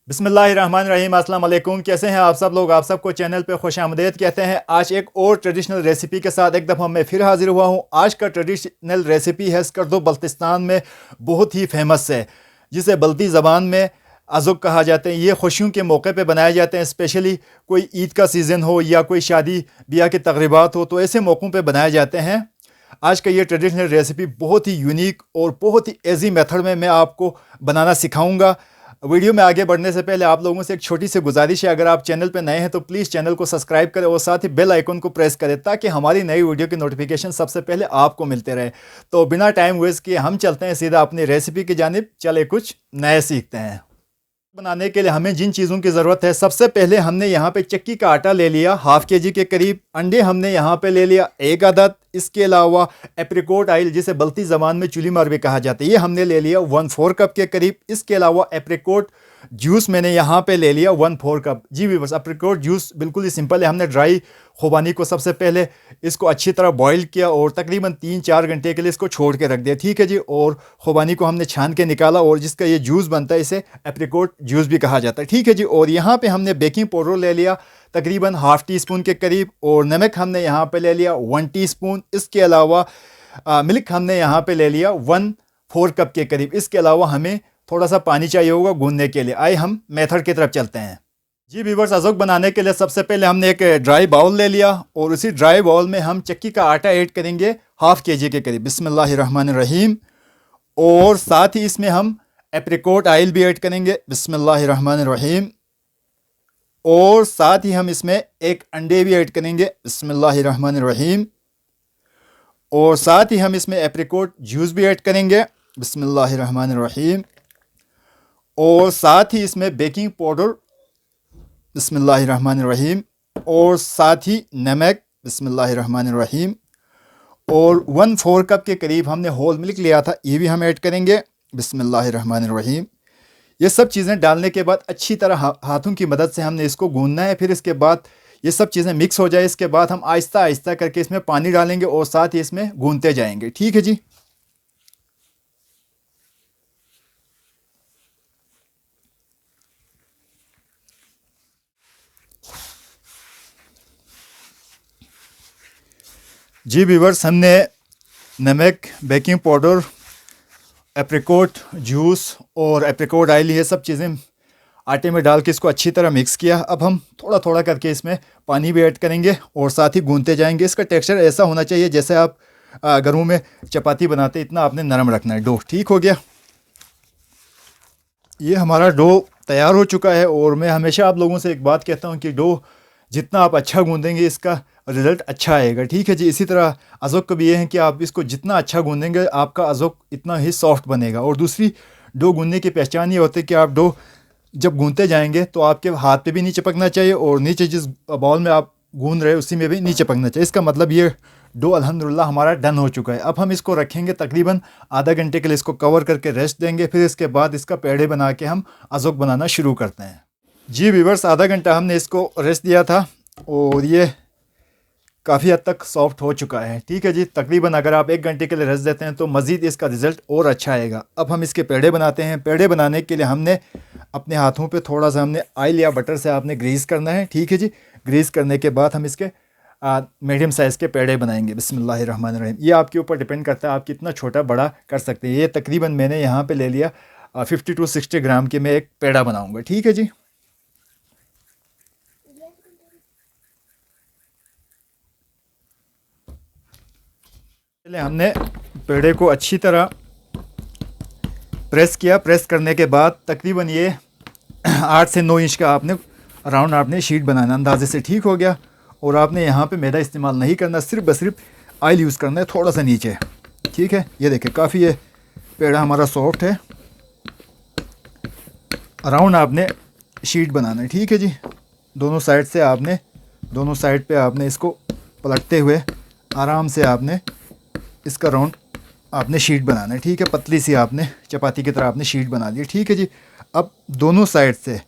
बिस्मिल्लाहिर्रहमानिर्रहीम, अस्सलाम वालेकुम। कैसे हैं आप सब लोग? आप सबको चैनल पे खुश आमदीद कहते हैं। आज एक और ट्रेडिशनल रेसिपी के साथ एक दफ़ा मैं फिर हाजिर हुआ हूँ। आज का ट्रेडिशनल रेसिपी है स्कर्दो, बल्तिस्तान में बहुत ही फेमस है, जिसे बल्ती ज़बान में अज़ुक कहा जाता है। ये खुशियों के मौके पे बनाए जाते हैं, स्पेशली कोई ईद का सीज़न हो या कोई शादी ब्याह की तकरीबात हो, तो ऐसे मौक़ों पे बनाए जाते हैं। आज का ये ट्रेडिशनल रेसिपी बहुत ही यूनिक और बहुत ही ईजी मेथड में मैं आपको बनाना सिखाऊंगा। वीडियो में आगे बढ़ने से पहले आप लोगों से एक छोटी सी गुजारिश है, अगर आप चैनल पर नए हैं तो प्लीज़ चैनल को सब्सक्राइब करें और साथ ही बेल आइकन को प्रेस करें, ताकि हमारी नई वीडियो की नोटिफिकेशन सबसे पहले आपको मिलते रहे। तो बिना टाइम वेस्ट किए हम चलते हैं सीधा अपनी रेसिपी की जानिब। चले कुछ नए सीखते हैं। बनाने के लिए हमें जिन चीज़ों की ज़रूरत है, सबसे पहले हमने यहाँ पे चक्की का आटा ले लिया हाफ के जी के करीब। अंडे हमने यहाँ पे ले लिया एक आदत। इसके अलावा एप्रिकॉट ऑयल, जिसे बल्ती ज़बान में चुली मार भी कहा जाता है, ये हमने ले लिया 1/4 कप के करीब। इसके अलावा एप्रिकॉट जूस मैंने यहाँ पे ले लिया 1/4 कप। जी भी बस एप्रिकॉट जूस बिल्कुल ही सिंपल है। हमने ड्राई खुबानी को सबसे पहले इसको अच्छी तरह बॉईल किया और तकरीबन 3-4 घंटे के लिए इसको छोड़ के रख दिया, ठीक है जी। और खुबानी को हमने छान के निकाला और जिसका ये जूस बनता है, इसे एप्रिकॉट जूस भी कहा जाता है, ठीक है जी। और यहाँ पे हमने बेकिंग पाउडर ले लिया तकरीबन ½ टी स्पून के करीब, और नमक हमने यहाँ पे ले लिया 1 टीस्पून। इसके अलावा मिल्क हमने यहाँ पे ले लिया 1/4 कप के करीब। इसके अलावा हमें थोड़ा सा पानी चाहिए होगा गूंदने के लिए। आइए हम मेथड की तरफ चलते हैं। जी व्यूअर्स, अज़ुक बनाने के लिए सबसे पहले हमने एक ड्राई बाउल ले लिया और उसी ड्राई बाउल में हम चक्की का आटा ऐड करेंगे ½ kg के करीब। बिस्मिल्लाहिर्रहमानिर्रहीम। और साथ ही इसमें हम एप्रिकॉट ऑयल भी ऐड करेंगे। बिस्मिल्लाहिर्रहमानिर्रहीम। और साथ ही हम इसमें एक अंडे भी ऐड करेंगे। बिस्मिल्लाहिर्रहमानिर्रहीम। और साथ ही हम इसमें एप्रिकॉट जूस भी ऐड करेंगे। बिस्मिल्लाहिर्रहमानिर्रहीम। और साथ ही इसमें बेकिंग पाउडर। बिस्मिल्लाहिर्रहमानिर्रहीम। और साथ ही नमक। बिस्मिल्लाहिर्रहमानिर्रहीम। और 1/4 कप के करीब हमने होल मिल्क लिया था, ये भी हम ऐड करेंगे। बिस्मिल्लाहिर्रहमानिर्रहीम। ये सब चीज़ें डालने के बाद अच्छी तरह हाथों की मदद से हमने इसको गूंदना है। फिर इसके बाद ये सब चीज़ें मिक्स हो जाए, इसके बाद हम आहिस्ता आहिस्ता करके इसमें पानी डालेंगे और साथ ही इसमें गूंदते जाएंगे, ठीक है जी। जी व्यूअर्स, हमने नमक, बेकिंग पाउडर, एप्रिकॉट जूस और एप्रिकॉट ऑयल, ये सब चीज़ें आटे में डाल के इसको अच्छी तरह मिक्स किया। अब हम थोड़ा थोड़ा करके इसमें पानी भी ऐड करेंगे और साथ ही गूंदते जाएंगे। इसका टेक्सचर ऐसा होना चाहिए जैसे आप घरों में चपाती बनाते, इतना आपने नरम रखना है। डो ठीक हो गया। ये हमारा डो तैयार हो चुका है और मैं हमेशा आप लोगों से एक बात कहता हूँ कि डो जितना आप अच्छा गूंदेंगे इसका रिज़ल्ट अच्छा आएगा, ठीक है जी। इसी तरह अज़ुक का भी ये है कि आप इसको जितना अच्छा गूंदेंगे आपका अज़ुक इतना ही सॉफ्ट बनेगा। और दूसरी, डो गूंदने की पहचान ये होती है कि आप डो जब गूंदते जाएंगे तो आपके हाथ पे भी नहीं चिपकना चाहिए और नीचे जिस बाउल में आप गूंद रहे हैं उसी में भी नहीं चिपकना चाहिए। इसका मतलब ये डो अल्हम्दुलिल्लाह हमारा डन हो चुका है। अब हम इसको रखेंगे तकरीबन आधा घंटे के लिए, इसको कवर करके रेस्ट देंगे। फिर इसके बाद इसका पेड़े बना के हम अज़ुक बनाना शुरू करते हैं। जी व्यूअर्स, आधा घंटा हमने इसको रेस्ट दिया था और ये काफ़ी हद तक सॉफ्ट हो चुका है, ठीक है जी। तकरीबन अगर आप 1 घंटे के लिए रेस्ट देते हैं तो मज़ीद इसका रिज़ल्ट और अच्छा आएगा। अब हम इसके पेड़े बनाते हैं। पेड़े बनाने के लिए हमने अपने हाथों पे थोड़ा सा हमने ऑयल या बटर से आपने ग्रीस करना है, ठीक है जी। ग्रीस करने के बाद हम इसके मीडियम साइज़ के पेड़े बनाएंगे। बिस्मिल्लाहिर्रहमानिर्रहीम। ये आपके ऊपर डिपेंड करता है आप कितना छोटा बड़ा कर सकते हैं। ये तकरीबन मैंने यहाँ पे ले लिया 50 to 60 ग्राम के मैं एक पेड़ा बनाऊँगा, ठीक है जी। पहले हमने पेड़े को अच्छी तरह प्रेस किया। प्रेस करने के बाद तकरीबन ये 8 से 9 इंच का आपने राउंड आपने शीट बनाना अंदाजे से, ठीक हो गया। और आपने यहाँ पे मैदा इस्तेमाल नहीं करना, सिर्फ ऑयल यूज़ करना है थोड़ा सा नीचे, ठीक है। ये देखिए काफ़ी ये पेड़ा हमारा सॉफ्ट है। राउंड आपने शीट बनाना है, ठीक है जी। दोनों साइड पे आपने इसको पलटते हुए आराम से आपने इसका राउंड आपने शीट बनाना है, ठीक है। पतली सी आपने चपाती की तरह आपने शीट बना ली, ठीक है जी। अब दोनों साइड से,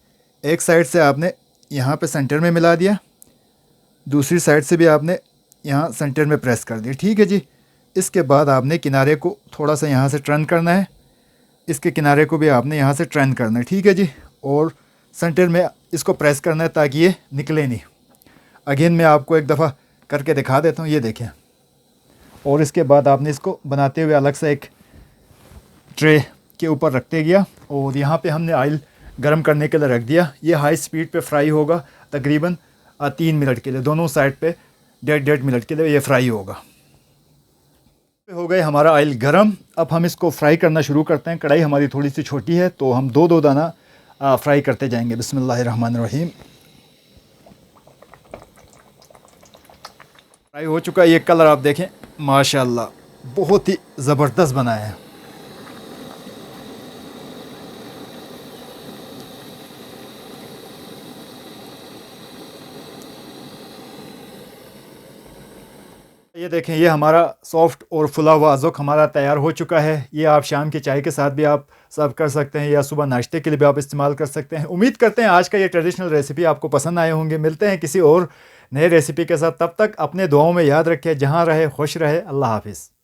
एक साइड से आपने यहाँ पे सेंटर में मिला दिया, दूसरी साइड से भी आपने यहाँ सेंटर में प्रेस कर दिया, ठीक है जी। इसके बाद आपने किनारे को थोड़ा सा यहाँ से टर्न करना है, इसके किनारे को भी आपने यहाँ से टर्न करना है, ठीक है जी। और सेंटर में इसको प्रेस करना है ताकि ये निकले नहीं। अगेन मैं आपको एक दफ़ा करके दिखा देता हूँ, ये देखें। और इसके बाद आपने इसको बनाते हुए अलग से एक ट्रे के ऊपर रखते गया और यहाँ पे हमने ऑयल गर्म करने के लिए रख दिया। ये हाई स्पीड पे फ्राई होगा तकरीबन 3 मिनट के लिए, दोनों साइड पे 1.5 मिनट के लिए ये फ्राई होगा। हो गए हमारा ऑयल गरम। अब हम इसको फ्राई करना शुरू करते हैं। कढ़ाई हमारी थोड़ी सी छोटी है तो हम दो दाना फ्राई करते जाएंगे। बिस्मिल्लाहिर्रहमानिर्रहीम। फ्राई हो चुका है। ये कलर आप देखें, माशाल्लाह बहुत ही ज़बरदस्त बना है। ये देखें, ये हमारा सॉफ्ट और फुला हुआ अज़ुक हमारा तैयार हो चुका है। ये आप शाम के चाय के साथ भी आप सर्व कर सकते हैं या सुबह नाश्ते के लिए भी आप इस्तेमाल कर सकते हैं। उम्मीद करते हैं आज का ये ट्रेडिशनल रेसिपी आपको पसंद आए होंगे। मिलते हैं किसी और नए रेसिपी के साथ, तब तक अपने दुआओं में याद रखें। जहाँ रहे खुश रहे। अल्लाह हाफिज़।